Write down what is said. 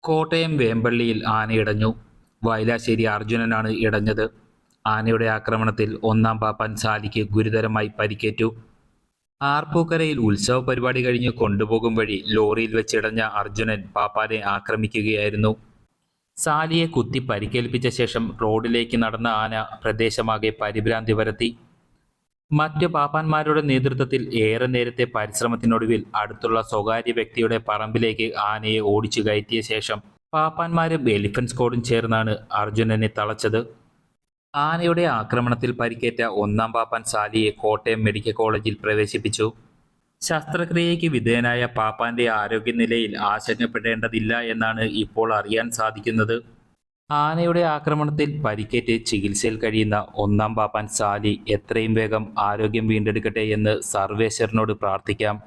കോട്ടയം വേമ്പള്ളിയിൽ ആനയിടഞ്ഞു. വയലാശ്ശേരി അർജുനനാണ് ഇടഞ്ഞത്. ആനയുടെ ആക്രമണത്തിൽ ഒന്നാം പാപ്പാൻ സാലിക്ക് ഗുരുതരമായി പരിക്കേറ്റു. ആർപ്പൂക്കരയിൽ ഉത്സവ പരിപാടി കഴിഞ്ഞ് കൊണ്ടുപോകും വഴി ലോറിയിൽ വെച്ചിടഞ്ഞ അർജുനൻ പാപ്പാനെ ആക്രമിക്കുകയായിരുന്നു. സാലിയെ കുത്തി പരിക്കേൽപ്പിച്ച ശേഷം റോഡിലേക്ക് നടന്ന ആന പ്രദേശമാകെ പരിഭ്രാന്തി പരത്തി. മറ്റു പാപ്പാന്മാരുടെ നേതൃത്വത്തിൽ ഏറെ നേരത്തെ പരിശ്രമത്തിനൊടുവിൽ അടുത്തുള്ള സ്വകാര്യ വ്യക്തിയുടെ പറമ്പിലേക്ക് ആനയെ ഓടിച്ചു കയറ്റിയ ശേഷം പാപ്പാന്മാരും എലിഫന്റ് സ്ക്വാഡും ചേർന്നാണ് അർജുനനെ തളച്ചത്. ആനയുടെ ആക്രമണത്തിൽ പരിക്കേറ്റ ഒന്നാം പാപ്പാൻ സാലിയെ കോട്ടയം മെഡിക്കൽ കോളേജിൽ പ്രവേശിപ്പിച്ചു. ശസ്ത്രക്രിയയ്ക്ക് വിധേയനായ പാപ്പാന്റെ ആരോഗ്യനിലയിൽ ആശങ്കപ്പെടേണ്ടതില്ല എന്നാണ് ഇപ്പോൾ അറിയാൻ സാധിക്കുന്നത്. ആനയുടെ ആക്രമണത്തിൽ പരിക്കേറ്റ് ചികിത്സയിൽ കഴിയുന്ന ഒന്നാം പാപ്പാൻ സാലി എത്രയും വേഗം ആരോഗ്യം വീണ്ടെടുക്കട്ടെ എന്ന് സർവേശ്വരനോട് പ്രാർത്ഥിക്കാം.